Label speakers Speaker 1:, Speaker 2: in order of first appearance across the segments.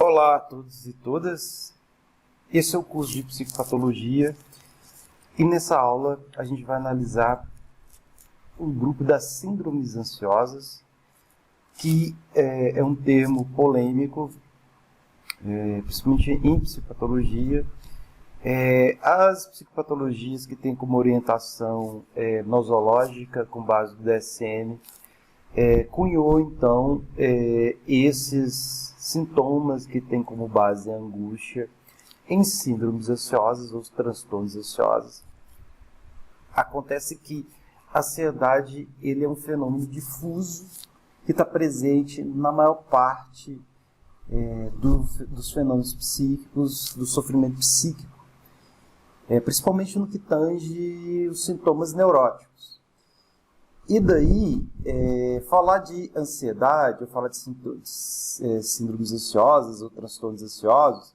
Speaker 1: Olá a todos e todas, esse é o curso de Psicopatologia e nessa aula a gente vai analisar um grupo das síndromes ansiosas, que é um termo polêmico, principalmente em psicopatologia. As psicopatologias que têm como orientação nosológica, com base no DSM, cunhou então esses sintomas que têm como base a angústia em síndromes ansiosas ou transtornos ansiosos. Acontece que a ansiedade ele é um fenômeno difuso que está presente na maior parte dos fenômenos psíquicos, do sofrimento psíquico, principalmente no que tange os sintomas neuróticos. E daí, falar de ansiedade, ou falar de síndromes ansiosas ou transtornos ansiosos,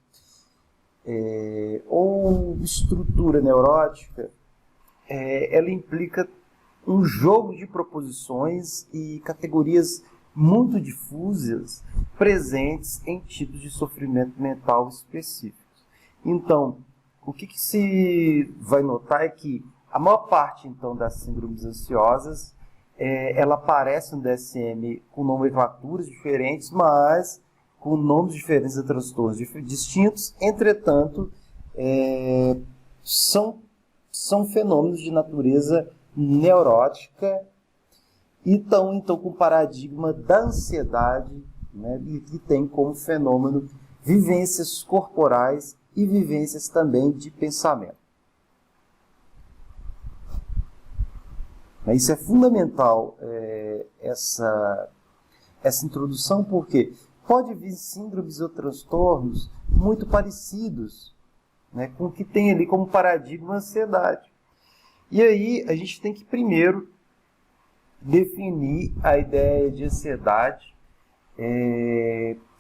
Speaker 1: ou estrutura neurótica, ela implica um jogo de proposições e categorias muito difusas presentes em tipos de sofrimento mental específicos. Então, o que se vai notar é que a maior parte então das síndromes ansiosas ela aparece no DSM com nomenclaturas diferentes, mas com nomes diferentes de transtornos distintos. Entretanto, são fenômenos de natureza neurótica e estão então com o paradigma da ansiedade, né, e que tem como fenômeno vivências corporais e vivências também de pensamento. Isso é fundamental, essa introdução, porque pode vir síndromes ou transtornos muito parecidos, né, com o que tem ali como paradigma a ansiedade. E aí a gente tem que primeiro definir a ideia de ansiedade,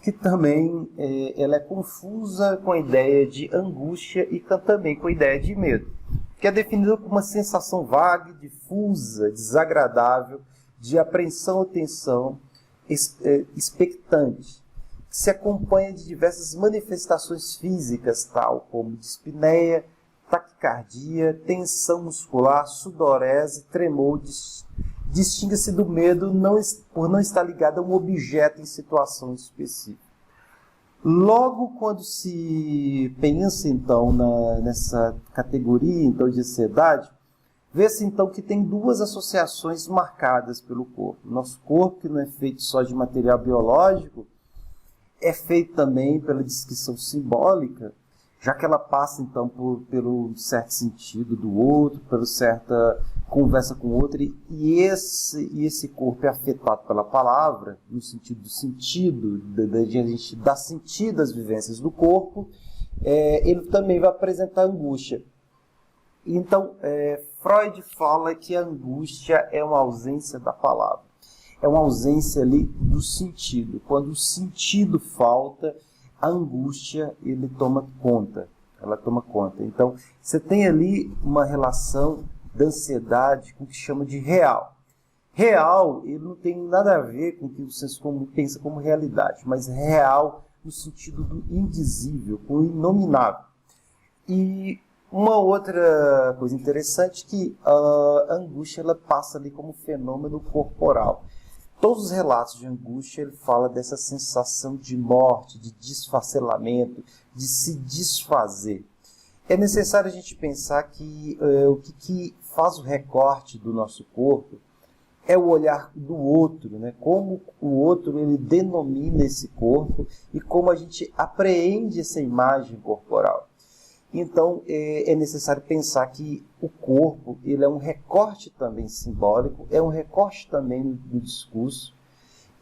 Speaker 1: que também ela é confusa com a ideia de angústia e também com a ideia de medo, que é definida como uma sensação vaga, difusa, desagradável, de apreensão ou tensão, expectante, que se acompanha de diversas manifestações físicas, tal como dispneia, taquicardia, tensão muscular, sudorese, tremor. Distingue-se do medo por não estar ligado a um objeto em situação específica. Logo, quando se pensa, então, nessa categoria então, de ansiedade, vê-se, então, que tem duas associações marcadas pelo corpo. Nosso corpo, que não é feito só de material biológico, é feito também pela descrição simbólica, já que ela passa, então, pelo certo sentido do outro, pela certa conversa com o outro, e esse corpo é afetado pela palavra, no sentido do sentido, a gente dá sentido às vivências do corpo, ele também vai apresentar angústia. Então, Freud fala que a angústia é uma ausência da palavra, é uma ausência ali do sentido. Quando o sentido falta, a angústia ela toma conta. Então, você tem ali uma relação da ansiedade com o que chama de real. Real, ele não tem nada a ver com o que o senso comum pensa como realidade, mas real no sentido do indizível, com o inominável. E uma outra coisa interessante é que a angústia ela passa ali como fenômeno corporal. Todos os relatos de angústia, ele fala dessa sensação de morte, de desfacelamento, de se desfazer. É necessário a gente pensar que o que faz o recorte do nosso corpo é o olhar do outro, né? Como o outro ele denomina esse corpo e como a gente apreende essa imagem corporal. Então, é necessário pensar que o corpo ele é um recorte também simbólico, é um recorte também do discurso,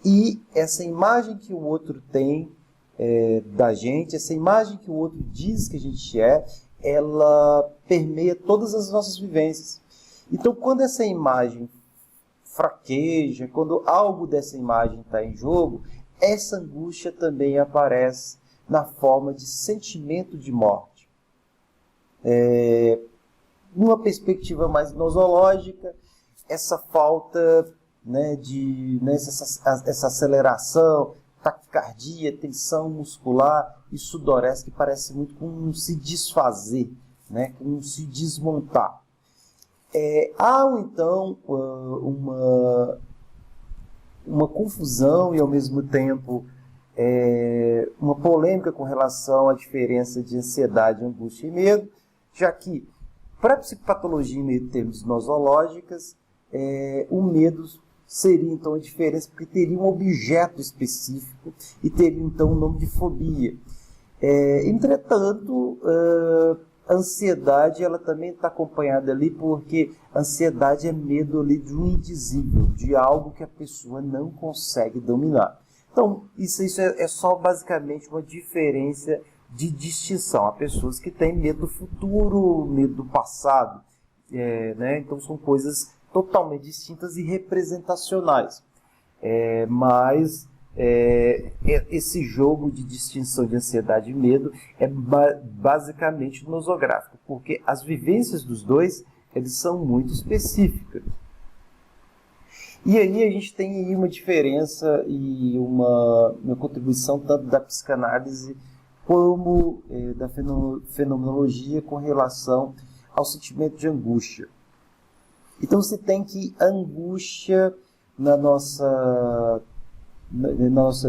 Speaker 1: e essa imagem que o outro tem da gente, essa imagem que o outro diz que a gente ela permeia todas as nossas vivências. Então, quando essa imagem fraqueja, quando algo dessa imagem está em jogo, essa angústia também aparece na forma de sentimento de morte. Numa perspectiva mais nosológica, essa falta, né, essa aceleração, taquicardia, tensão muscular e sudorese, que parece muito com se desfazer, né? Com se desmontar. Há, então, uma confusão e, ao mesmo tempo, uma polêmica com relação à diferença de ansiedade, angústia e medo, já que, para a psicopatologia em termos nosológicas, o medo seria, então, a diferença, porque teria um objeto específico e teria, então, o nome de fobia. Entretanto, a ansiedade ela também está acompanhada ali, porque a ansiedade é medo ali de um indizível, de algo que a pessoa não consegue dominar. Então, isso é só basicamente uma diferença de distinção. Há pessoas que têm medo do futuro, medo do passado, né? Então são coisas totalmente distintas e representacionais. Mas esse jogo de distinção de ansiedade e medo é basicamente nosográfico, porque as vivências dos dois eles são muito específicas. E aí a gente tem aí uma diferença e uma contribuição tanto da psicanálise como da fenomenologia com relação ao sentimento de angústia. Então você tem que a angústia na nossa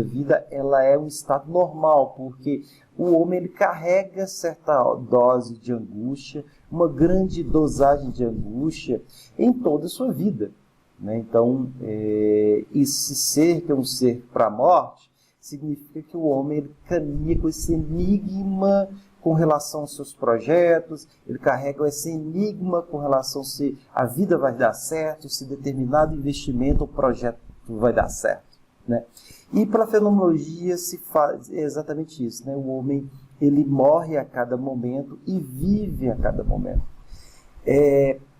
Speaker 1: vida, ela é um estado normal, porque o homem ele carrega certa dose de angústia, uma grande dosagem de angústia em toda a sua vida, né? Então, esse ser que é um ser para a morte, significa que o homem ele caminha com esse enigma com relação aos seus projetos, ele carrega esse enigma com relação se a vida vai dar certo, se determinado investimento ou projeto vai dar certo, né? E pela fenomenologia se faz exatamente isso, né? O homem ele morre a cada momento e vive a cada momento.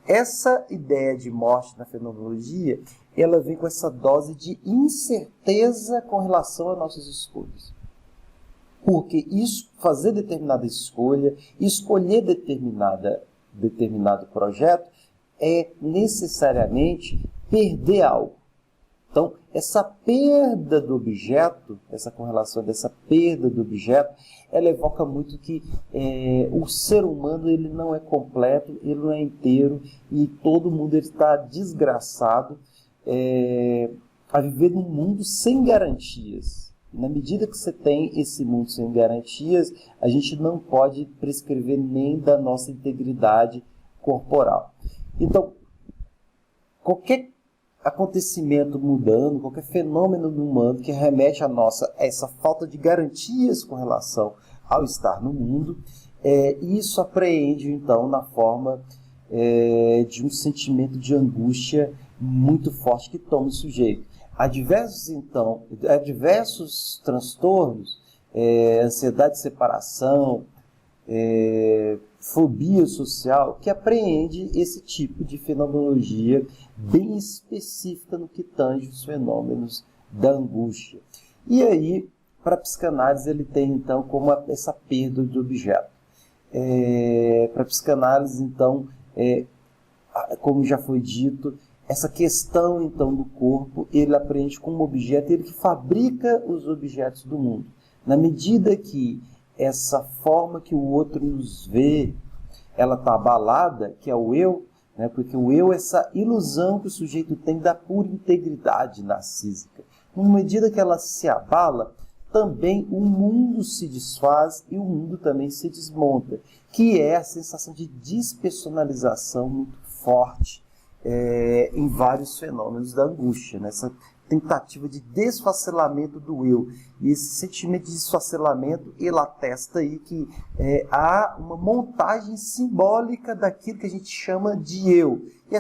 Speaker 1: Essa ideia de morte na fenomenologia, ela vem com essa dose de incerteza com relação às nossas escolhas. Porque fazer determinada escolha, escolher determinado projeto, é necessariamente perder algo. Então, essa perda do objeto, essa correlação dessa perda do objeto, ela evoca muito que o ser humano ele não é completo, ele não é inteiro, e todo mundo está desgraçado a viver num mundo sem garantias. E na medida que você tem esse mundo sem garantias, a gente não pode prescrever nem da nossa integridade corporal. Então, qualquer acontecimento mudando, qualquer fenômeno humano que remete a essa falta de garantias com relação ao estar no mundo, isso apreende, então, na forma de um sentimento de angústia muito forte que toma o sujeito. Há diversos transtornos, ansiedade de separação, fobia social, que apreende esse tipo de fenomenologia bem específica no que tange os fenômenos da angústia. E aí, para a psicanálise, ele tem, então, como essa perda de objeto. Para a psicanálise, então, como já foi dito, essa questão, então, do corpo, ele aprende como objeto, ele que fabrica os objetos do mundo. Na medida que essa forma que o outro nos vê, ela está abalada, que é o eu, né? Porque o eu é essa ilusão que o sujeito tem da pura integridade narcísica. Na medida que ela se abala, também o mundo se desfaz e o mundo também se desmonta, que é a sensação de despersonalização muito forte em vários fenômenos da angústia, né? Essa tentativa de desfacelamento do eu. E esse sentimento de desfacelamento, ele atesta aí que há uma montagem simbólica daquilo que a gente chama de eu. E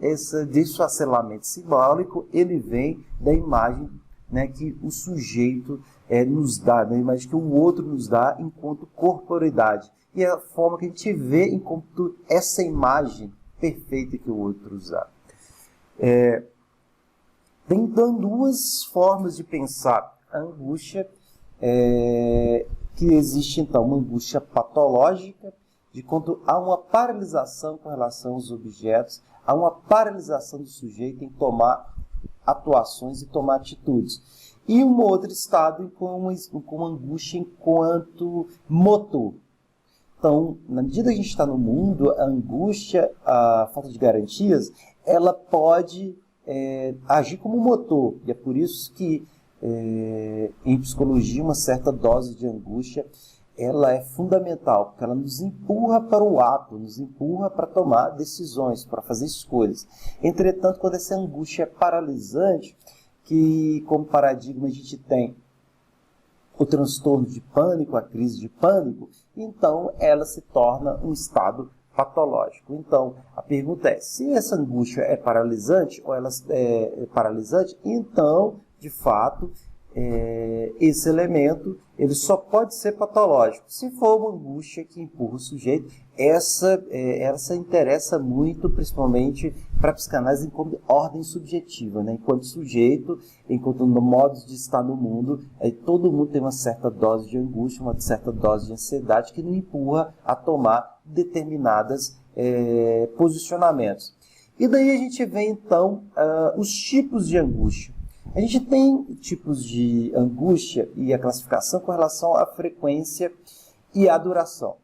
Speaker 1: esse desfacelamento simbólico, ele vem da imagem, né, que o sujeito nos dá, da imagem que o outro nos dá enquanto corporeidade. E é a forma que a gente vê enquanto essa imagem perfeita que o outro nos dá. Tem então duas formas de pensar a angústia, que existe então uma angústia patológica, de quando há uma paralisação com relação aos objetos, há uma paralisação do sujeito em tomar atuações e tomar atitudes. E um outro estado com angústia enquanto motor. Então, na medida que a gente está no mundo, a angústia, a falta de garantias, ela pode agir como motor. E é por isso que, em psicologia, uma certa dose de angústia ela é fundamental, porque ela nos empurra para o ato, nos empurra para tomar decisões, para fazer escolhas. Entretanto, quando essa angústia é paralisante, que como paradigma a gente tem o transtorno de pânico, a crise de pânico, então ela se torna um estado patológico. Então, a pergunta é, se essa angústia é paralisante, ou ela é paralisante, então, de fato, esse elemento ele só pode ser patológico. Se for uma angústia que empurra o sujeito, essa interessa muito, principalmente para a psicanálise, enquanto ordem subjetiva, né? Enquanto sujeito, enquanto no modo de estar no mundo, todo mundo tem uma certa dose de angústia, uma certa dose de ansiedade que nos empurra a tomar determinados posicionamentos. E daí a gente vê, então, os tipos de angústia. A gente tem tipos de angústia e a classificação com relação à frequência e à duração.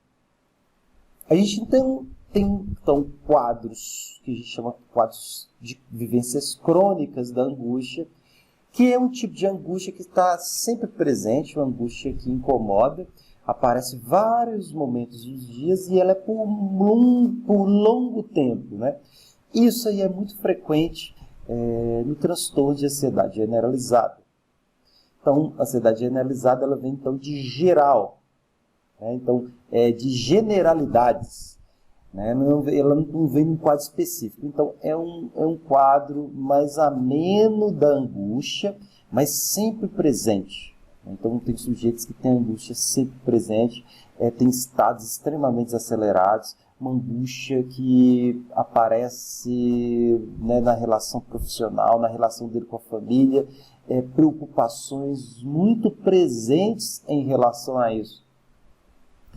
Speaker 1: A gente tem então, quadros, que a gente chama de quadros de vivências crônicas da angústia, que é um tipo de angústia que está sempre presente, uma angústia que incomoda, aparece vários momentos dos dias e ela é por longo tempo, né? Isso aí é muito frequente no transtorno de ansiedade generalizada. Então, a ansiedade generalizada ela vem então de geral, né? Então, de generalidades, né? Ela não vem num quadro específico. Então, é um quadro mais ameno da angústia, mas sempre presente. Então, tem sujeitos que têm angústia sempre presente, tem estados extremamente acelerados, uma angústia que aparece, né, na relação profissional, na relação dele com a família, preocupações muito presentes em relação a isso.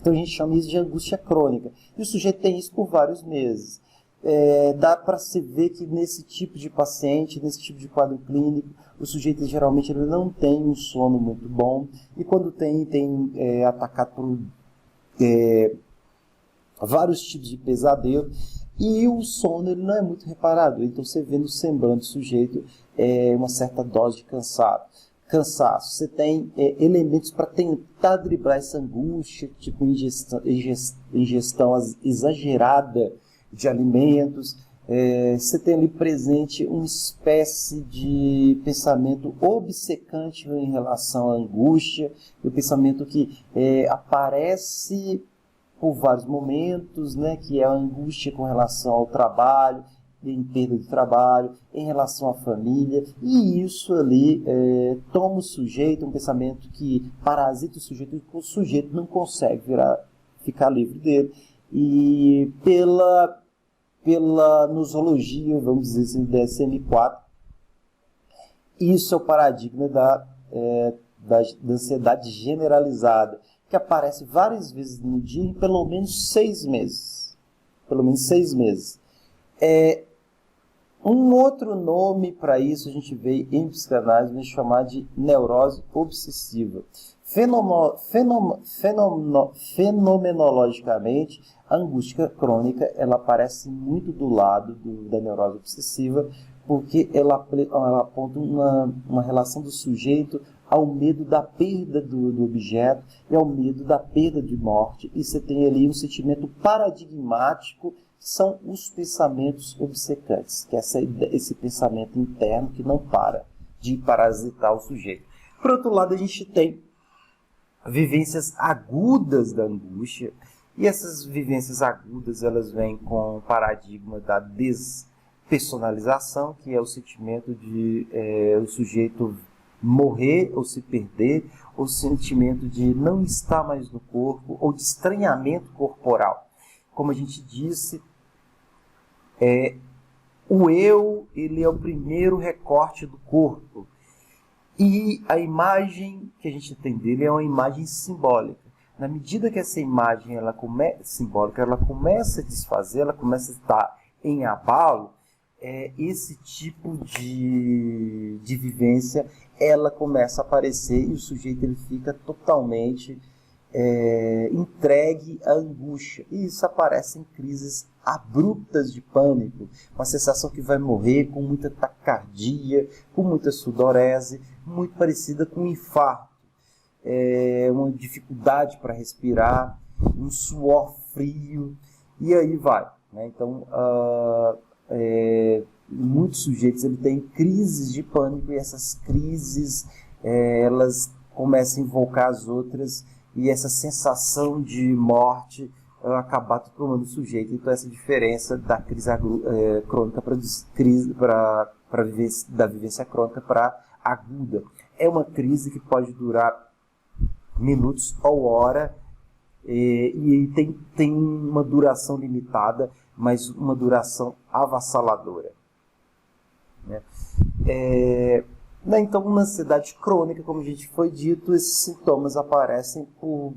Speaker 1: Então a gente chama isso de angústia crônica. E o sujeito tem isso por vários meses. Dá para se ver que nesse tipo de paciente, nesse tipo de quadro clínico, o sujeito geralmente ele não tem um sono muito bom, e quando tem atacado por vários tipos de pesadelo, e o sono ele não é muito reparado. Então você vê no semblante do sujeito uma certa dose de cansaço. Você tem elementos para tentar driblar essa angústia, tipo ingestão exagerada de alimentos. Você tem ali presente uma espécie de pensamento obcecante em relação à angústia, o pensamento que aparece por vários momentos, né, que é a angústia com relação ao trabalho, em perda de trabalho, em relação à família, e isso ali toma o sujeito, um pensamento que parasita o sujeito não consegue ficar livre dele, e pela nosologia, vamos dizer assim, DSM-4, isso é o paradigma da ansiedade generalizada, que aparece várias vezes no dia em pelo menos 6 meses. Pelo menos 6 meses. Um outro nome para isso a gente vê em psicanálise, vamos chamar de neurose obsessiva. Fenomenologicamente, a angústia crônica ela aparece muito do lado da neurose obsessiva, porque ela aponta uma relação do sujeito ao medo da perda do objeto e ao medo da perda de morte. E você tem ali um sentimento paradigmático, que são os pensamentos obcecantes, que é esse pensamento interno que não para de parasitar o sujeito. Por outro lado, a gente tem vivências agudas da angústia, e essas vivências agudas elas vêm com o paradigma da despersonalização, que é o sentimento de o sujeito morrer ou se perder, o sentimento de não estar mais no corpo, ou de estranhamento corporal. Como a gente disse, o eu ele é o primeiro recorte do corpo, e a imagem que a gente tem dele é uma imagem simbólica. Na medida que essa imagem simbólica ela começa a desfazer, ela começa a estar em abalo, esse tipo de vivência ela começa a aparecer e o sujeito ele fica totalmente entregue à angústia. E isso aparece em crises abruptas de pânico, uma sensação que vai morrer com muita taquicardia, com muita sudorese, muito parecida com um infarto, uma dificuldade para respirar, um suor frio, e aí vai. Né? Então, muitos sujeitos ele têm crises de pânico e essas crises elas começam a invocar as outras e essa sensação de morte acabar tomando o sujeito. Então essa diferença da crise crônica da vivência crônica para aguda. É uma crise que pode durar minutos ou hora e tem uma duração limitada, mas uma duração avassaladora. Né? Então, na ansiedade crônica, como a gente foi dito, esses sintomas aparecem por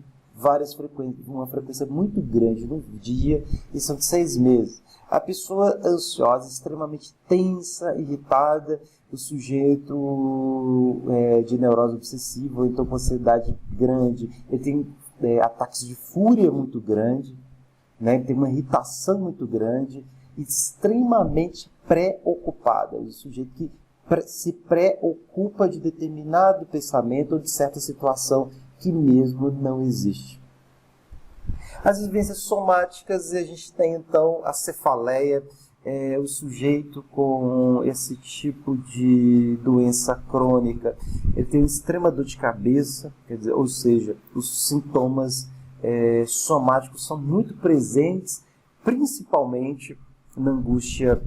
Speaker 1: uma frequência muito grande no dia e são de 6 meses. A pessoa ansiosa, extremamente tensa, irritada, o sujeito de neurose obsessiva, ou então com ansiedade grande, ele tem ataques de fúria muito grande, né? Ele tem uma irritação muito grande, extremamente preocupado. É o sujeito que se preocupa de determinado pensamento ou de certa situação que mesmo não existe. As vivências somáticas, a gente tem então a cefaleia, o sujeito com esse tipo de doença crônica, ele tem uma extrema dor de cabeça, quer dizer, ou seja, os sintomas somáticos são muito presentes, principalmente na angústia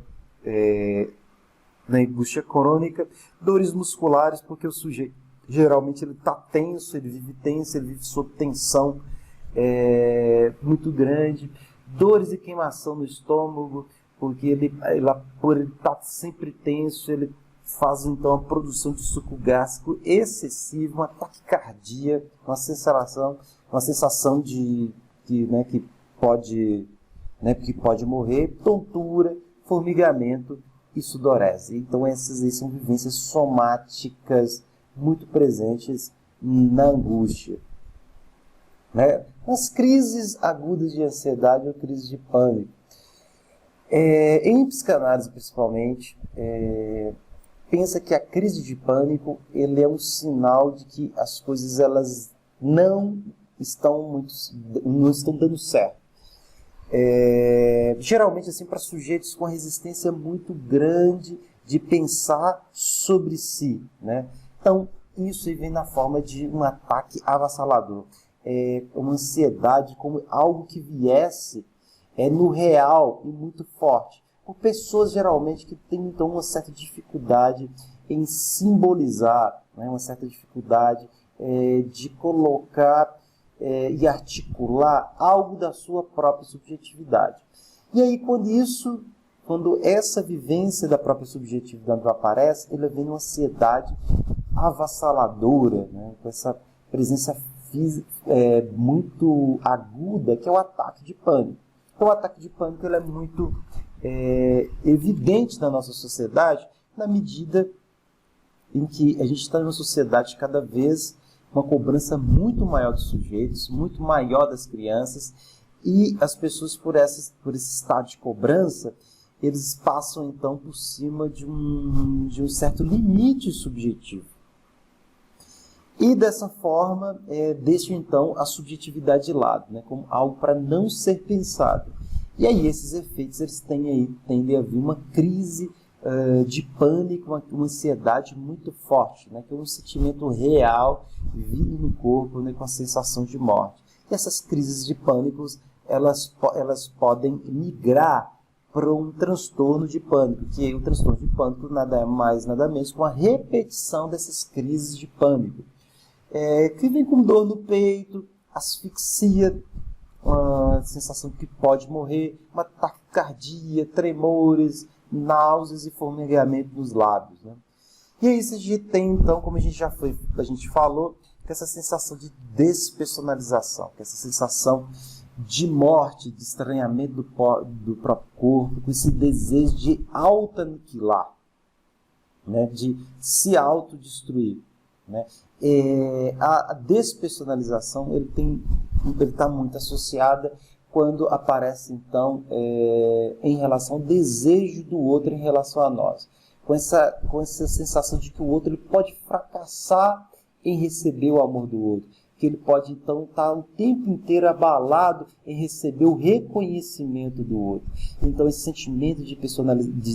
Speaker 1: crônica, dores musculares, porque o sujeito geralmente ele está tenso, ele vive sob tensão muito grande, dores e queimação no estômago, porque por ele estar sempre tenso, ele faz então a produção de suco gástrico excessivo, uma taquicardia, uma sensação de que pode morrer, tontura, formigamento e sudorese. Então essas aí são vivências somáticas muito presentes na angústia. Né? As crises agudas de ansiedade ou crises de pânico. Em psicanálise, principalmente, pensa que a crise de pânico ele é um sinal de que as coisas elas não estão dando certo. Geralmente assim para sujeitos com resistência muito grande de pensar sobre si, né? Então isso aí vem na forma de um ataque avassalador, uma ansiedade como algo que viesse no real e muito forte, por pessoas geralmente que têm então uma certa dificuldade em simbolizar, né? Uma certa dificuldade de colocar e articular algo da sua própria subjetividade. E aí, quando essa vivência da própria subjetividade aparece, ele vem uma ansiedade avassaladora, né? Com essa presença física muito aguda, que é o ataque de pânico. Então, o ataque de pânico ele é muito evidente na nossa sociedade, na medida em que a gente está numa sociedade cada vez uma cobrança muito maior dos sujeitos, muito maior das crianças, e as pessoas, por esse estado de cobrança, eles passam então por cima de um certo limite subjetivo. E dessa forma, deixam então a subjetividade de lado, né, como algo para não ser pensado. E aí esses efeitos eles tendem a vir uma crise de pânico, uma ansiedade muito forte, né, que é um sentimento real vindo no corpo, né, com a sensação de morte. E essas crises de pânico elas podem migrar para um transtorno de pânico, que o transtorno de pânico nada mais nada menos que uma repetição dessas crises de pânico, que vem com dor no peito, asfixia, uma sensação que pode morrer, uma taquicardia, tremores, náuseas e formigamento nos lábios, né? E aí a gente tem, então, como a gente falou, que essa sensação de despersonalização, que essa sensação de morte, de estranhamento do próprio corpo, com esse desejo de auto-aniquilar. né, de se autodestruir, né? A despersonalização ele está muito associada quando aparece, então, em relação ao desejo do outro em relação a nós. Com essa sensação de que o outro ele pode fracassar em receber o amor do outro. Que ele pode, então, estar o tempo inteiro abalado em receber o reconhecimento do outro. Então, esse sentimento de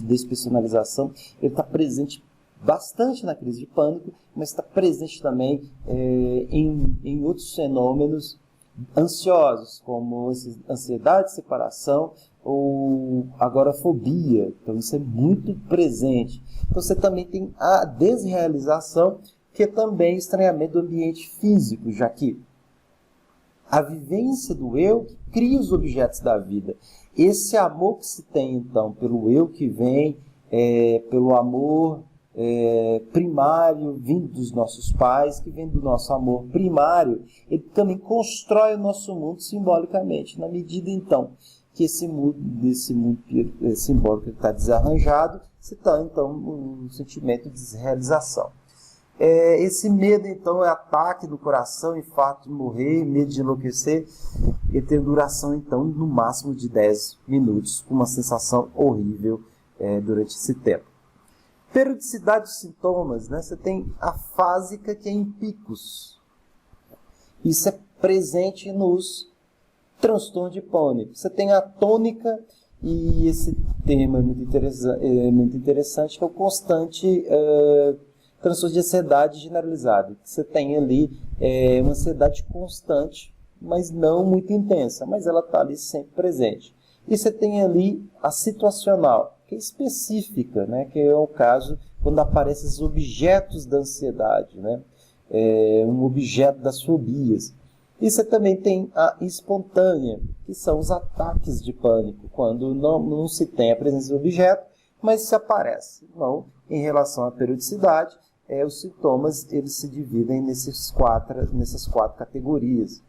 Speaker 1: despersonalização ele está presente bastante na crise de pânico, mas está presente também em outros fenômenos ansiosos, como ansiedade de separação ou agorafobia. Então, isso é muito presente. Então, você também tem a desrealização, que é também estranhamento do ambiente físico, já que a vivência do eu cria os objetos da vida. Esse amor que se tem, então, pelo eu que vem, pelo amor primário vindo dos nossos pais, que vem do nosso amor primário, ele também constrói o nosso mundo simbolicamente, na medida, então, que esse mundo simbólico está desarranjado, você está, então, um sentimento de desrealização. Esse medo, então, é ataque do coração, infarto de morrer, medo de enlouquecer. Ele tem duração, então, no máximo de 10 minutos, com uma sensação horrível durante esse tempo. Periodicidade dos sintomas, né? Você tem a fásica, que é em picos. Isso é presente nos transtornos de pânico. Você tem a tônica, e esse tema é muito interessante, que é o constante transtorno de ansiedade generalizada. Você tem ali uma ansiedade constante, mas não muito intensa, mas ela está ali sempre presente. E você tem ali a situacional, que é específica, né? Que é o caso quando aparecem os objetos da ansiedade, né? Um objeto das fobias. E você também tem a espontânea, que são os ataques de pânico, quando não se tem a presença do objeto, mas se aparece. Então, em relação à periodicidade, os sintomas eles se dividem nessas quatro categorias.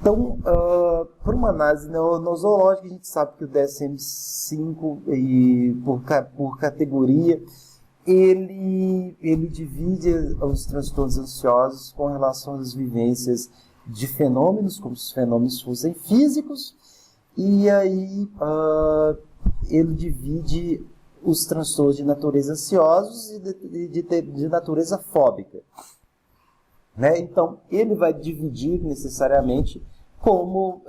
Speaker 1: Então, por uma análise nosológica, a gente sabe que o DSM-5, por categoria, ele divide os transtornos ansiosos com relação às vivências de fenômenos, como se os fenômenos fossem físicos, e aí ele divide os transtornos de natureza ansiosos e de natureza fóbica. Né? Então, ele vai dividir necessariamente como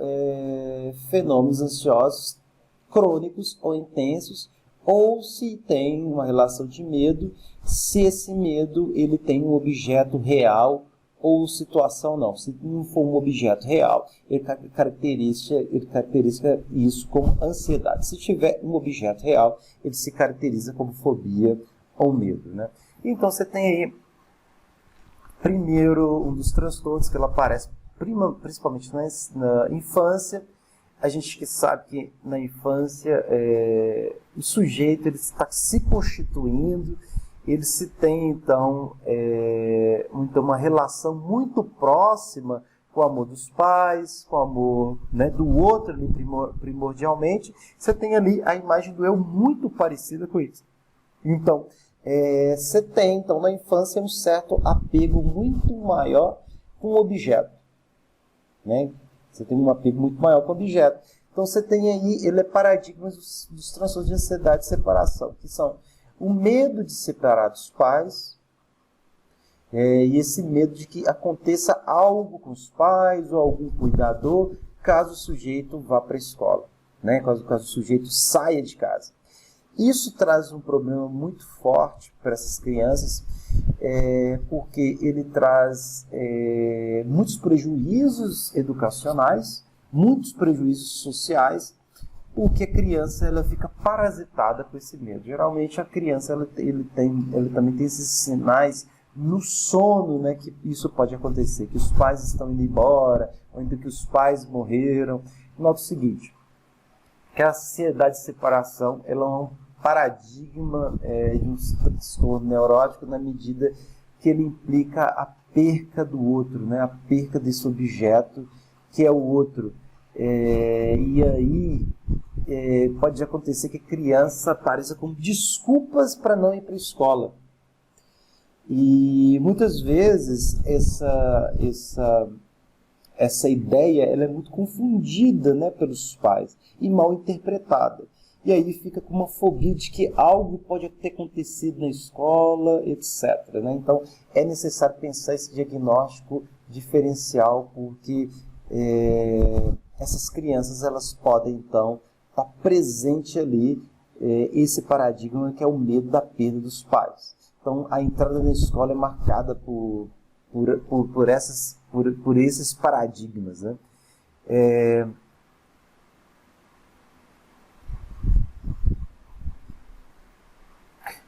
Speaker 1: fenômenos ansiosos crônicos ou intensos, ou se tem uma relação de medo, se esse medo ele tem um objeto real ou situação não. Se não for um objeto real, ele caracteriza isso como ansiedade. Se tiver um objeto real, ele se caracteriza como fobia ou medo. Né? Então, você tem aí primeiro, um dos transtornos que ela aparece principalmente na infância. A gente sabe que na infância o sujeito ele está se constituindo, ele se tem então uma relação muito próxima com o amor dos pais, com o amor, né, do outro ali primordialmente. Você tem ali a imagem do eu muito parecida com isso. Então, você tem, então, na infância, um certo apego muito maior com o objeto. Né? Você tem um apego muito maior com o objeto. Então, você tem aí, ele é paradigma dos transtornos de ansiedade e separação, que são o medo de separar dos pais, e esse medo de que aconteça algo com os pais ou algum cuidador, caso o sujeito vá para a escola, né? Caso o sujeito saia de casa. Isso traz um problema muito forte para essas crianças, porque ele traz muitos prejuízos educacionais, muitos prejuízos sociais, porque a criança ela fica parasitada com esse medo. Geralmente a criança ele também tem esses sinais no sono, né, que isso pode acontecer, que os pais estão indo embora, ou ainda que os pais morreram. Nota o seguinte, que a ansiedade de separação ela é um paradigma de um transtorno neurótico na medida que ele implica a perca do outro, né? A perca desse objeto que é o outro. E aí pode acontecer que a criança apareça com desculpas para não ir para a escola. E muitas vezes essa ideia ela é muito confundida, né, pelos pais e mal interpretada. E aí fica com uma fobia de que algo pode ter acontecido na escola, etc. Né? Então é necessário pensar esse diagnóstico diferencial, porque essas crianças elas podem então estar presente ali esse paradigma que é o medo da perda dos pais. Então a entrada na escola é marcada por esses paradigmas, né?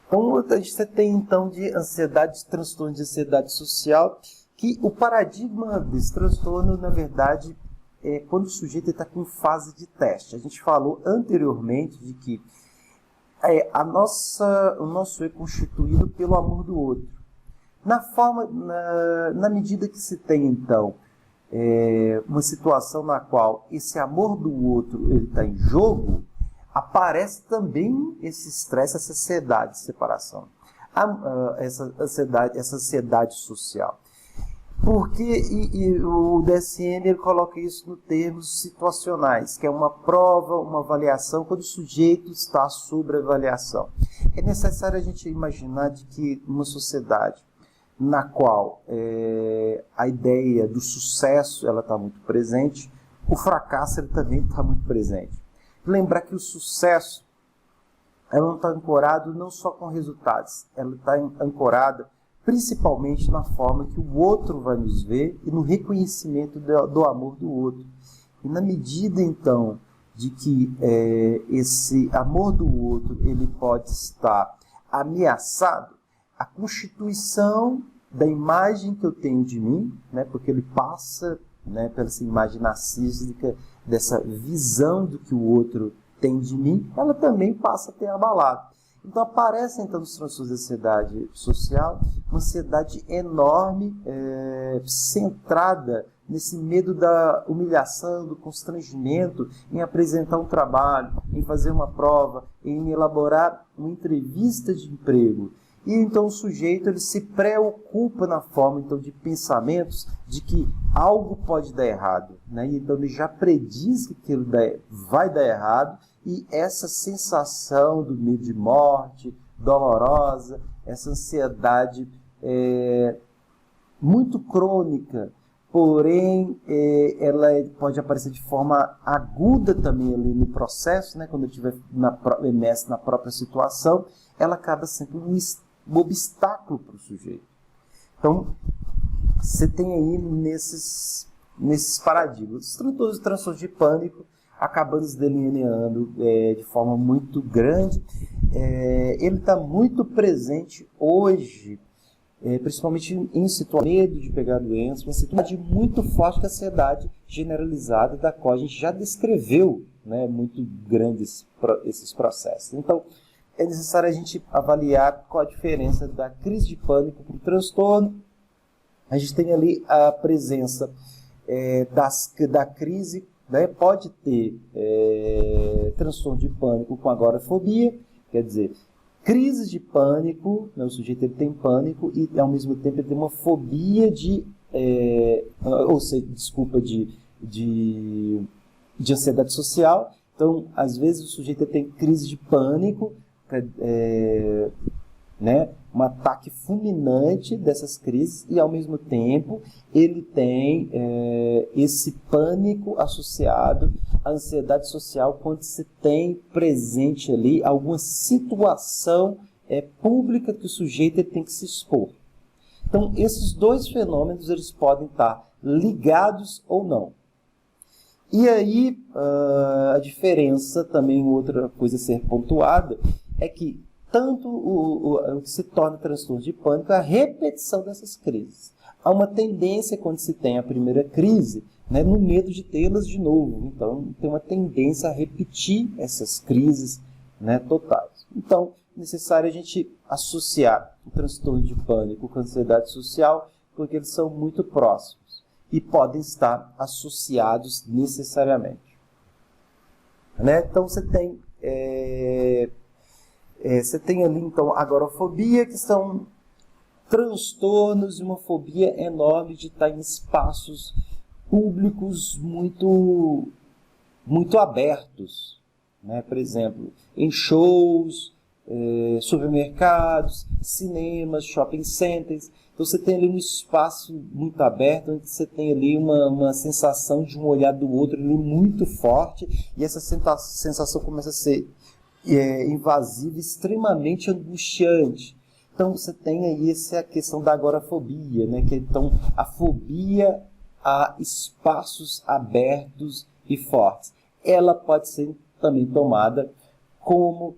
Speaker 1: Então, a gente tem, então, de ansiedade, transtorno de ansiedade social, que o paradigma desse transtorno, na verdade, é quando o sujeito está com fase de teste. A gente falou anteriormente de que o nosso é constituído pelo amor do outro. Na medida que se tem, então, uma situação na qual esse amor do outro está em jogo, aparece também esse estresse, essa ansiedade de separação, essa ansiedade social. Porque o DSM ele coloca isso no termos situacionais, que é uma prova, uma avaliação, quando o sujeito está sob avaliação. É necessário a gente imaginar de que uma sociedade na qual a ideia do sucesso ela está muito presente, o fracasso ele também está muito presente. Lembrar que o sucesso ela não está ancorado não só com resultados, ela está ancorada principalmente na forma que o outro vai nos ver e no reconhecimento do amor do outro. E na medida, então, de que esse amor do outro ele pode estar ameaçado, a constituição da imagem que eu tenho de mim, né, porque ele passa, né, pela essa imagem narcísica, dessa visão do que o outro tem de mim, ela também passa a ter abalado. Então aparece então nos transtornos de ansiedade social uma ansiedade enorme, centrada nesse medo da humilhação, do constrangimento, em apresentar um trabalho, em fazer uma prova, em elaborar uma entrevista de emprego. E então o sujeito ele se preocupa na forma então, de pensamentos de que algo pode dar errado. Né? E então ele já prediz que aquilo vai dar errado, e essa sensação do medo de morte, dolorosa, essa ansiedade muito crônica, porém ela pode aparecer de forma aguda também ali no processo, né? Quando eu estiver imerso na própria situação, ela acaba sendo um obstáculo para o sujeito. Então, você tem aí nesses paradigmas. Os transtornos de pânico acabando se delineando de forma muito grande. Ele está muito presente hoje, principalmente em situação de medo de pegar doença, uma situação muito forte de ansiedade generalizada, da qual a gente já descreveu, né, muito grandes esses processos. Então, é necessário a gente avaliar qual a diferença da crise de pânico para o transtorno. A gente tem ali a presença da crise, né? Pode ter transtorno de pânico com agorafobia, quer dizer, crise de pânico, né? O sujeito ele tem pânico e ao mesmo tempo ele tem uma fobia de ansiedade social. Então, às vezes o sujeito tem crise de pânico, né, um ataque fulminante dessas crises, e ao mesmo tempo ele tem esse pânico associado à ansiedade social quando se tem presente ali alguma situação pública que o sujeito tem que se expor. Então, esses dois fenômenos eles podem estar ligados ou não. E aí, a diferença, também outra coisa a ser pontuada, é que tanto o que se torna transtorno de pânico é a repetição dessas crises. Há uma tendência, quando se tem a primeira crise, né, no medo de tê-las de novo. Então, tem uma tendência a repetir essas crises, né, totais. Então, é necessário a gente associar o transtorno de pânico com a ansiedade social, porque eles são muito próximos. e podem estar associados necessariamente. Né? Então você tem ali então agorafobia, que são transtornos de uma fobia enorme de estar em espaços públicos muito abertos, né? Por exemplo, em shows, supermercados, cinemas, shopping centers. Então você tem ali um espaço muito aberto, onde você tem ali uma sensação de um olhar do outro ali muito forte, e essa sensação começa a ser invasiva, extremamente angustiante. Então você tem aí a questão da agorafobia, né? Que então a fobia a espaços abertos e fortes. Ela pode ser também tomada como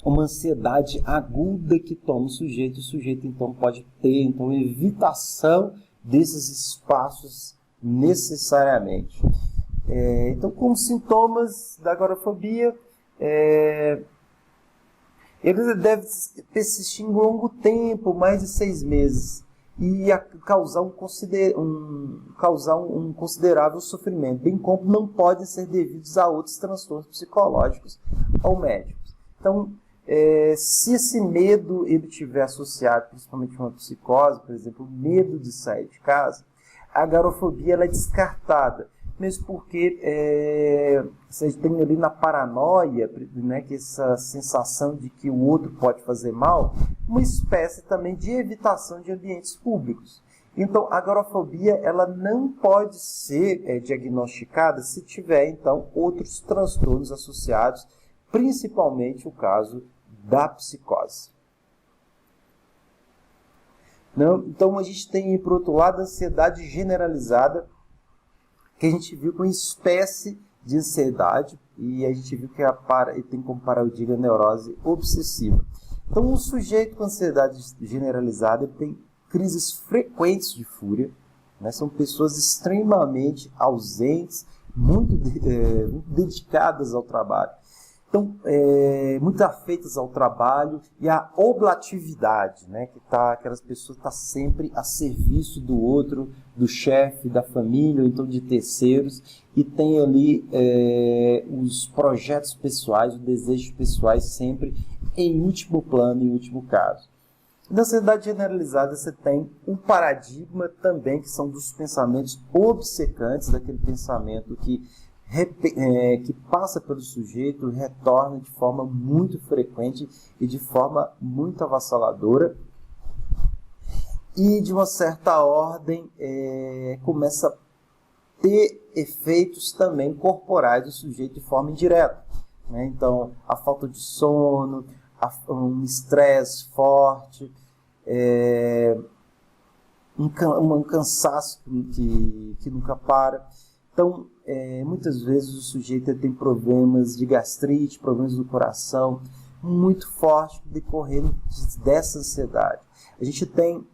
Speaker 1: uma ansiedade aguda que toma o sujeito então pode ter evitação desses espaços necessariamente. Então, como sintomas da agorafobia, ele deve persistir em longo tempo, mais de 6 meses, e causar um considerável sofrimento, bem como não podem ser devidos a outros transtornos psicológicos ou médicos. Então, se esse medo ele estiver associado principalmente a uma psicose, por exemplo, o medo de sair de casa, a agorafobia ela é descartada, mesmo porque você tem ali na paranoia, né, que essa sensação de que o outro pode fazer mal, uma espécie também de evitação de ambientes públicos. Então, a agorafobia ela não pode ser diagnosticada se tiver, então, outros transtornos associados, principalmente o caso da psicose. Não? Então, a gente tem, por outro lado, a ansiedade generalizada, que a gente viu com uma espécie de ansiedade, e a gente viu que tem como paradigma a neurose obsessiva. Então, um sujeito com ansiedade generalizada tem crises frequentes de fúria, né? São pessoas extremamente ausentes, muito dedicadas ao trabalho. Então, muito afeitas ao trabalho e à oblatividade, né? Aquelas pessoas estão sempre a serviço do outro, do chefe, da família, ou então de terceiros, e tem ali os projetos pessoais, os desejos pessoais sempre em último plano, em último caso. Na ansiedade generalizada você tem um paradigma também, que são dos pensamentos obcecantes, daquele pensamento que passa pelo sujeito, retorna de forma muito frequente e de forma muito avassaladora, e de uma certa ordem começa a ter efeitos também corporais do sujeito de forma indireta, né? Então, a falta de sono, um estresse forte, um cansaço que nunca para. Então, muitas vezes o sujeito tem problemas de gastrite, problemas do coração, muito forte decorrendo dessa ansiedade. A gente tem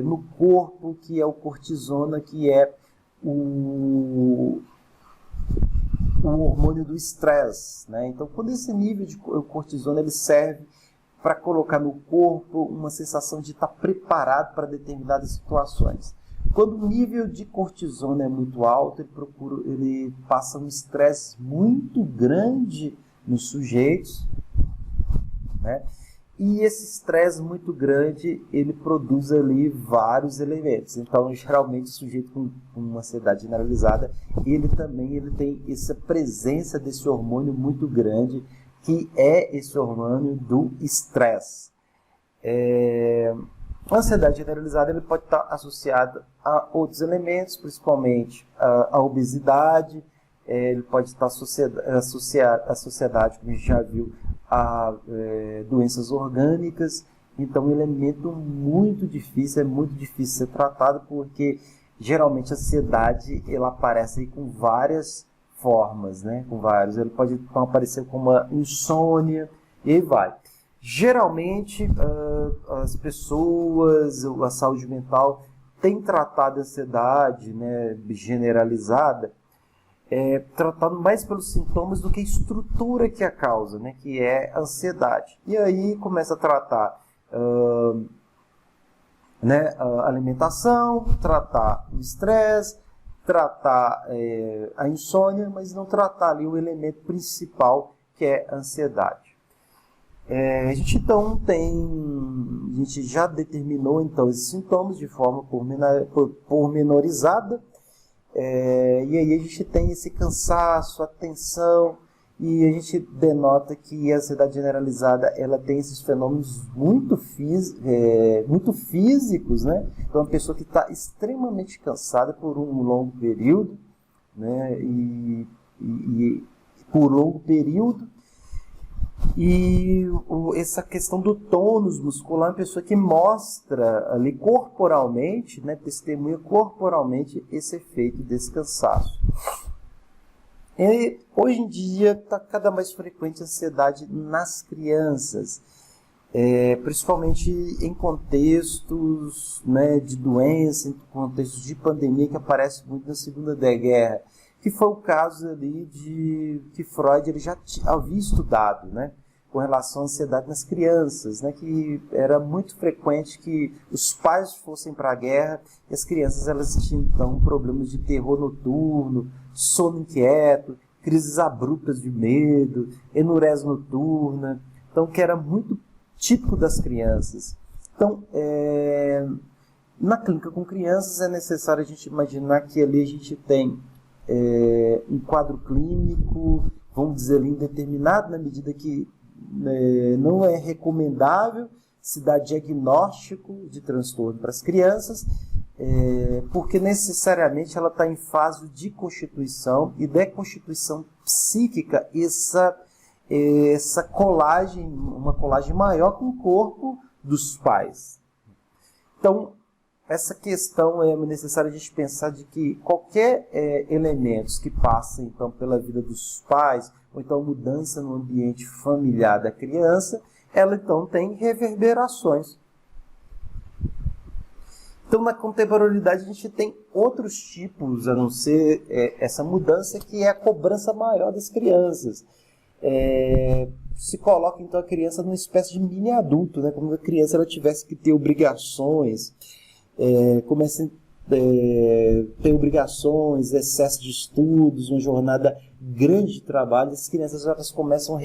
Speaker 1: no corpo, que é o cortisona, que é o hormônio do estresse, né? Então, quando esse nível de cortisona ele serve para colocar no corpo uma sensação de estar preparado para determinadas situações. Quando o nível de cortisona é muito alto, ele passa um estresse muito grande nos sujeitos, né? E esse estresse muito grande, ele produz ali vários elementos. Então, geralmente, o sujeito com uma ansiedade generalizada, ele tem essa presença desse hormônio muito grande, que é esse hormônio do estresse. A ansiedade generalizada ele pode estar associada a outros elementos, principalmente a obesidade, ele pode estar associado, como a gente já viu, a doenças orgânicas. Então, um elemento muito difícil, é muito difícil ser tratado, porque geralmente a ansiedade ela aparece aí com várias formas, né? Ele pode então aparecer como uma insônia, e aí vai. Geralmente, as pessoas, a saúde mental, tem tratado a ansiedade, né, generalizada, tratando mais pelos sintomas do que a estrutura que a causa, né, que é a ansiedade. E aí começa a tratar né, a alimentação, tratar o estresse, tratar a insônia, mas não tratar ali o elemento principal, que é a ansiedade. A gente já determinou então esses sintomas de forma pormenorizada, e aí a gente tem esse cansaço, a tensão, e a gente denota que a ansiedade generalizada ela tem esses fenômenos muito físicos, né? Então, uma pessoa que está extremamente cansada por um longo período, né? E por longo período, e essa questão do tônus muscular, uma pessoa que mostra ali corporalmente, né? Testemunha corporalmente esse efeito desse cansaço. E hoje em dia está cada mais frequente a ansiedade nas crianças, principalmente em contextos, né, de doença, em contextos de pandemia que aparece muito na Segunda Guerra, que foi o caso ali que Freud ele já havia estudado, né, com relação à ansiedade nas crianças, né, que era muito frequente que os pais fossem para a guerra e as crianças elas tinham então problemas de terror noturno, sono inquieto, crises abruptas de medo, enurese noturna, então que era muito típico das crianças. Então, na clínica com crianças é necessário a gente imaginar que ali a gente tem um quadro clínico, vamos dizer ali, indeterminado, na medida que não é recomendável se dar diagnóstico de transtorno para as crianças, porque necessariamente ela está em fase de constituição e de constituição psíquica, essa colagem, uma colagem maior com o corpo dos pais. Então, essa questão é necessária a gente pensar de que qualquer elementos que passem então, pela vida dos pais, ou então mudança no ambiente familiar da criança, ela então tem reverberações. Então, na contemporaneidade, a gente tem outros tipos, a não ser essa mudança, que é a cobrança maior das crianças. Se coloca, então, a criança numa espécie de mini-adulto, né? Como se a criança ela tivesse que ter obrigações, começa a ter obrigações, excesso de estudos, uma jornada grande de trabalho, as crianças elas começam a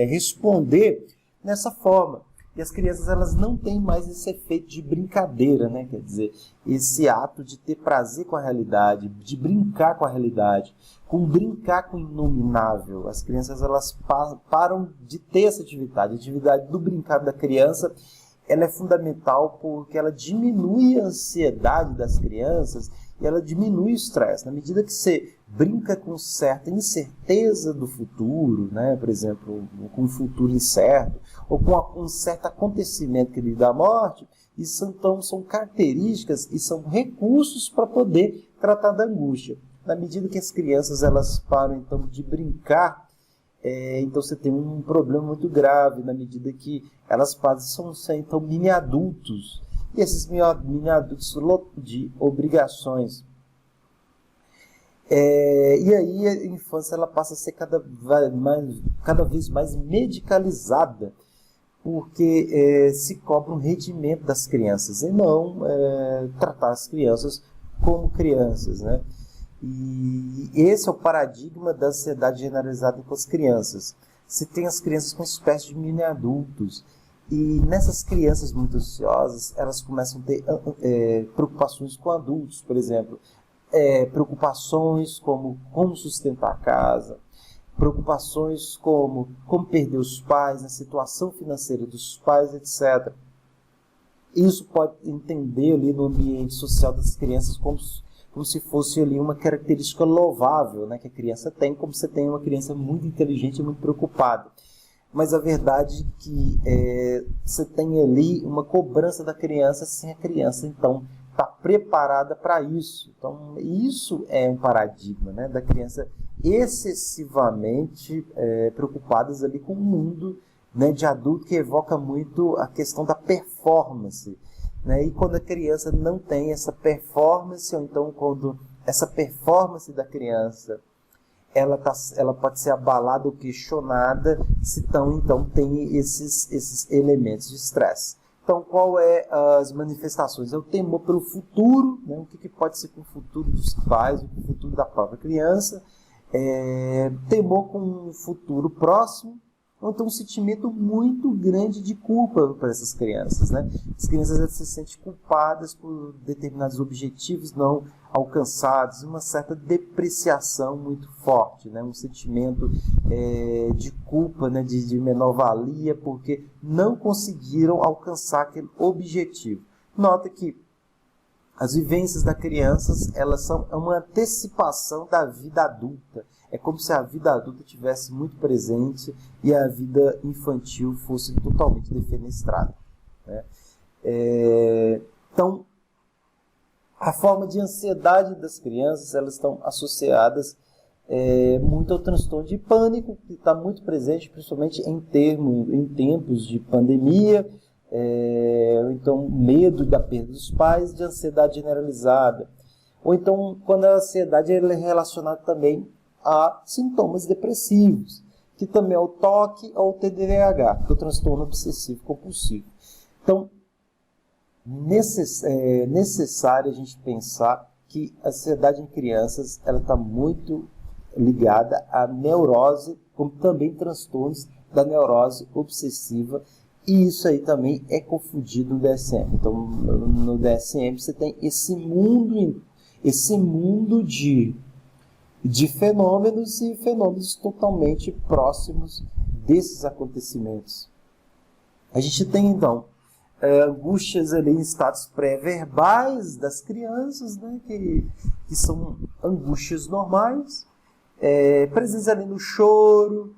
Speaker 1: responder nessa forma. E as crianças elas não têm mais esse efeito de brincadeira, né? Quer dizer, esse ato de ter prazer com a realidade, de brincar com a realidade, brincar com o inominável. As crianças elas param de ter essa atividade. A atividade do brincar da criança ela é fundamental porque ela diminui a ansiedade das crianças e ela diminui o estresse. Na medida que você brinca com certa incerteza do futuro, né? Por exemplo, com um futuro incerto, ou com um certo acontecimento que lhe dá morte, isso então são características e são recursos para poder tratar da angústia. Na medida que as crianças elas param então de brincar, então você tem um problema muito grave, na medida que elas passam a ser então mini-adultos, e esses mini-adultos de obrigações. E aí a infância ela passa a ser cada vez mais medicalizada, porque se cobra um rendimento das crianças e não tratar as crianças como crianças, né? E esse é o paradigma da ansiedade generalizada com as crianças. Se tem as crianças com espécie de mini-adultos, e nessas crianças muito ansiosas, elas começam a ter preocupações com adultos, por exemplo, preocupações como sustentar a casa, preocupações como perder os pais, a situação financeira dos pais, etc. Isso pode entender ali no ambiente social das crianças como se fosse ali uma característica louvável, né, que a criança tem, como você tem uma criança muito inteligente e muito preocupada. Mas a verdade é que você tem ali uma cobrança da criança sem a criança, então, está preparada para isso. Então, isso é um paradigma, né, da criança excessivamente preocupadas ali com o mundo, né, de adulto, que evoca muito a questão da performance. Né? E quando a criança não tem essa performance, ou então quando essa performance da criança ela pode ser abalada ou questionada, se então tem esses elementos de estresse. Então, qual é as manifestações? É o temor pelo futuro, né? O que pode ser com o futuro dos pais, o futuro da própria criança, temor com o futuro próximo, ou então um sentimento muito grande de culpa para essas crianças, né? As crianças se sentem culpadas por determinados objetivos não alcançados, uma certa depreciação muito forte, né? Um sentimento de culpa, né? de menor-valia, porque não conseguiram alcançar aquele objetivo. Nota que as vivências das crianças, elas são uma antecipação da vida adulta. É como se a vida adulta tivesse muito presente e a vida infantil fosse totalmente defenestrada, né? Então, a forma de ansiedade das crianças, elas estão associadas muito ao transtorno de pânico, que está muito presente, principalmente em tempos de pandemia, ou então medo da perda dos pais, de ansiedade generalizada. Ou então, quando a ansiedade é relacionada também a sintomas depressivos, que também é o TOC ou o TDAH, que é o transtorno obsessivo compulsivo. Então, é necessário a gente pensar que a ansiedade em crianças ela está muito ligada à neurose, como também transtornos da neurose obsessiva, e isso aí também é confundido no DSM. Então, no DSM você tem esse mundo de fenômenos e fenômenos totalmente próximos desses acontecimentos. A gente tem, então, angústias ali em estados pré-verbais das crianças, né, que são angústias normais, presentes ali no choro,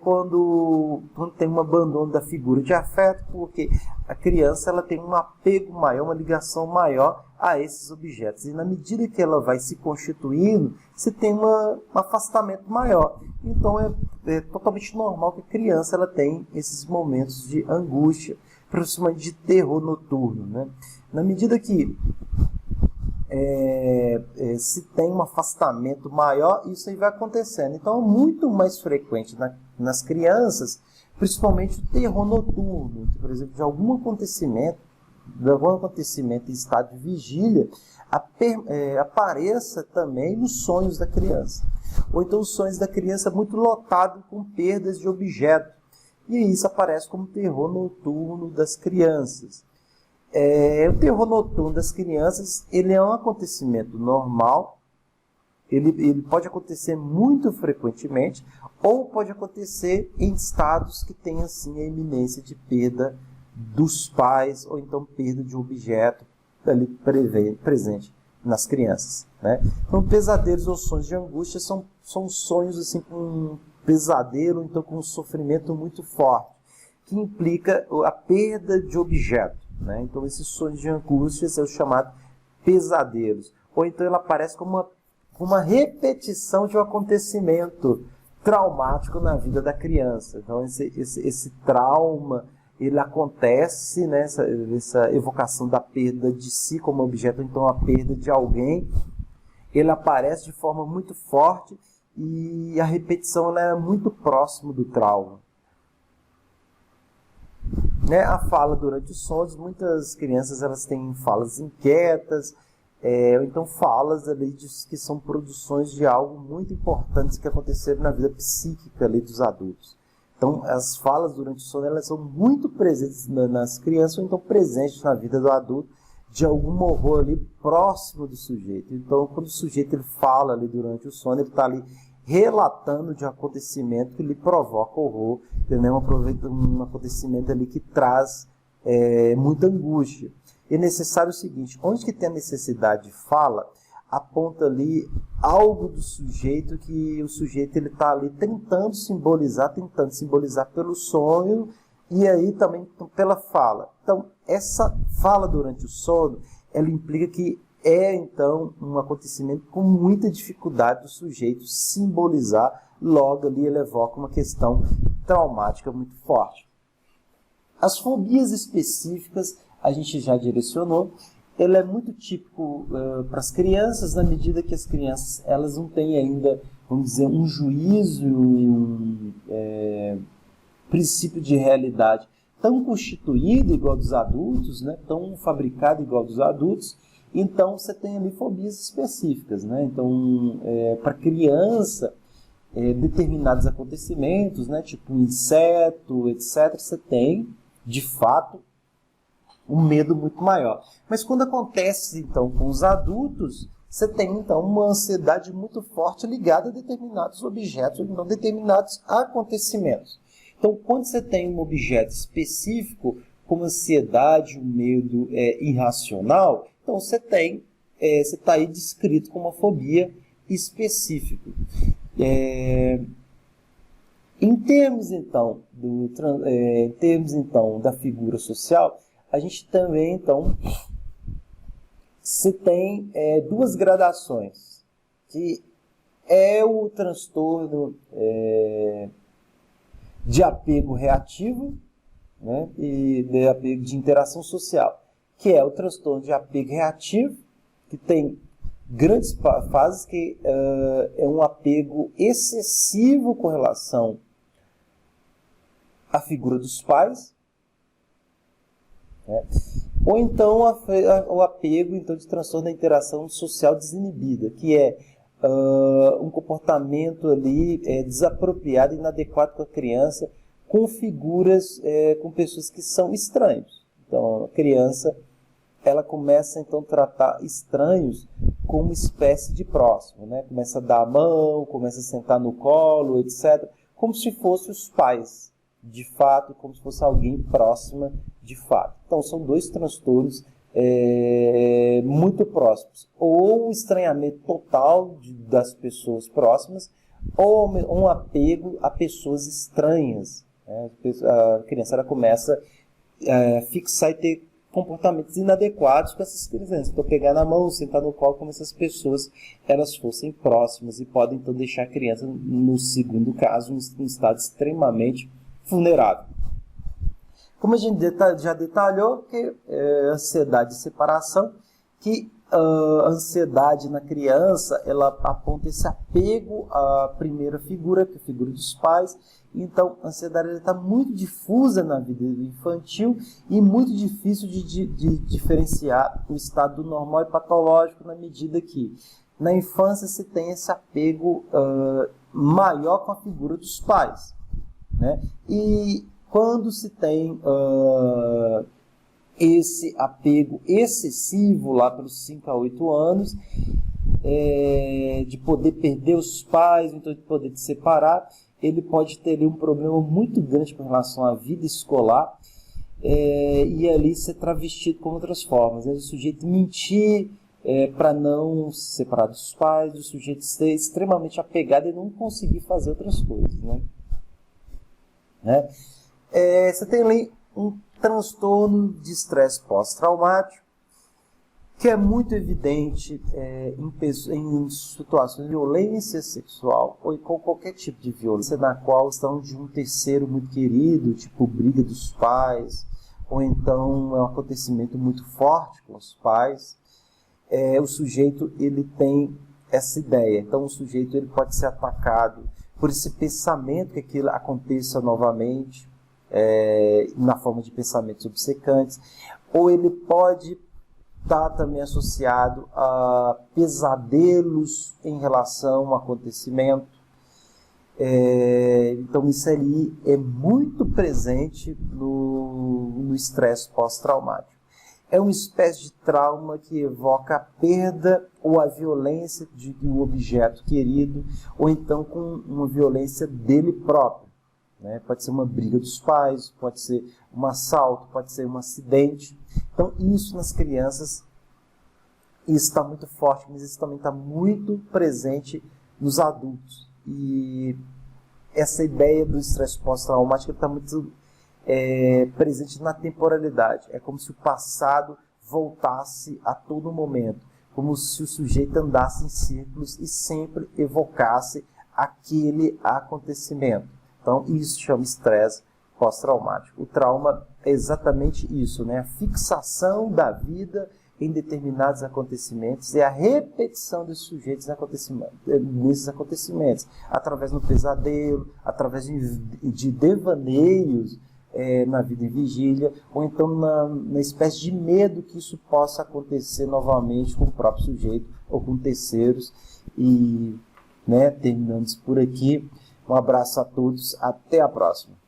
Speaker 1: quando tem um abandono da figura de afeto, porque a criança ela tem um apego maior, uma ligação maior a esses objetos. E na medida que ela vai se constituindo, você tem um afastamento maior. Então é totalmente normal que a criança ela tem esses momentos de angústia, principalmente de terror noturno, né? Na medida que se tem um afastamento maior, isso aí vai acontecendo. Então é muito mais frequente nas crianças, principalmente o terror noturno, por exemplo, de algum acontecimento em estado de vigília, apareça também nos sonhos da criança. Ou então os sonhos da criança muito lotados com perdas de objeto. E isso aparece como terror noturno das crianças. O terror noturno das crianças, ele é um acontecimento normal, ele pode acontecer muito frequentemente, ou pode acontecer em estados que têm assim, a iminência de perda dos pais, ou então perda de um objeto ali presente nas crianças, né? Então, pesadelos ou sonhos de angústia são sonhos assim, com um pesadelo, então com um sofrimento muito forte, que implica a perda de objeto, né? Então, esses sonhos de angústia são chamados pesadelos. Ou então, ele aparece como uma repetição de um acontecimento traumático na vida da criança. Então, esse trauma, ele acontece, né? Essa evocação da perda de si como objeto, ou então a perda de alguém, ele aparece de forma muito forte e a repetição ela é muito próximo do trauma. A fala durante os sonhos, muitas crianças elas têm falas inquietas, ou então falas ali que são produções de algo muito importante que aconteceram na vida psíquica ali dos adultos. Então, as falas durante o sono elas são muito presentes nas crianças, ou então presentes na vida do adulto, de algum horror ali próximo do sujeito. Então, quando o sujeito ele fala ali durante o sono, ele está ali relatando de um acontecimento que lhe provoca horror, um acontecimento ali que traz muita angústia. É necessário o seguinte: onde que tem a necessidade de fala, aponta ali algo do sujeito que o sujeito ele está ali tentando simbolizar pelo sonho e aí também pela fala. Então, essa fala durante o sono, ela implica que então um acontecimento com muita dificuldade do sujeito simbolizar, logo ali ele evoca uma questão traumática muito forte. As fobias específicas a gente já direcionou. Ele é muito típico para as crianças, na medida que as crianças elas não têm ainda, vamos dizer, um juízo e um princípio de realidade tão constituído igual dos adultos, né? Tão fabricado igual dos adultos. Então, você tem ali fobias específicas, né? Então, para criança, determinados acontecimentos, né? Tipo inseto, etc., você tem, de fato, um medo muito maior. Mas quando acontece, então, com os adultos, você tem, então, uma ansiedade muito forte ligada a determinados objetos, ou então determinados acontecimentos. Então, quando você tem um objeto específico, como ansiedade, um medo irracional, então você está aí descrito como uma fobia específica. Em termos, então, da figura social, a gente também, então, se tem duas gradações, que é o transtorno de apego reativo, né, e de apego de interação social, que é o transtorno de apego reativo, que tem grandes fases, que é um apego excessivo com relação à figura dos pais, né? Ou então o apego então, de transtorno da interação social desinibida, que é um comportamento ali desapropriado, inadequado com a criança, com figuras, com pessoas que são estranhos. Então, a criança ela começa então a tratar estranhos como uma espécie de próximo, né? Começa a dar a mão, começa a sentar no colo, etc., como se fossem os pais, de fato, como se fosse alguém próxima, de fato. Então, são dois transtornos muito próximos. Ou um estranhamento total das pessoas próximas, ou um apego a pessoas estranhas, né? A criança ela começa a fixar e ter comportamentos inadequados com essas crianças. Então, pegar na mão, sentar no colo, como se essas pessoas elas fossem próximas e podem, então, deixar a criança, no segundo caso, em um estado extremamente vulnerável. Como a gente já detalhou, que ansiedade de separação, que a ansiedade na criança, ela aponta esse apego à primeira figura, que é a figura dos pais. Então, a ansiedade está muito difusa na vida infantil e muito difícil de diferenciar o estado normal e patológico, na medida que na infância se tem esse apego maior com a figura dos pais, né? E quando se tem esse apego excessivo lá pelos 5 a 8 anos, de poder perder os pais, então de poder se separar, ele pode ter ali um problema muito grande com relação à vida escolar e ali ser travestido com outras formas, né? O sujeito mentir para não se separar dos pais, o sujeito ser extremamente apegado e não conseguir fazer outras coisas, né? Você tem ali um transtorno de estresse pós-traumático, que é muito evidente em situações de violência sexual ou com qualquer tipo de violência na qual estão de um terceiro muito querido, tipo briga dos pais, ou então é um acontecimento muito forte com os pais. O sujeito ele tem essa ideia. Então o sujeito ele pode ser atacado por esse pensamento que aquilo aconteça novamente, na forma de pensamentos obcecantes, ou ele pode estar também associado a pesadelos em relação ao acontecimento. Então isso ali é muito presente no estresse pós-traumático. É uma espécie de trauma que evoca a perda ou a violência de um objeto querido, ou então com uma violência dele próprio, né? Pode ser uma briga dos pais, pode ser um assalto, pode ser um acidente. Então isso nas crianças, isso está muito forte, mas isso também está muito presente nos adultos. E essa ideia do estresse pós-traumático está muito presente na temporalidade. É como se o passado voltasse a todo momento, como se o sujeito andasse em círculos e sempre evocasse aquele acontecimento. Então isso chama estresse pós-traumático. O trauma é exatamente isso, né? A fixação da vida em determinados acontecimentos e a repetição dos sujeitos nesses acontecimentos, através do pesadelo, através de devaneios na vida em vigília, ou então na espécie de medo que isso possa acontecer novamente com o próprio sujeito ou com terceiros. E, terminamos por aqui. Um abraço a todos, até a próxima.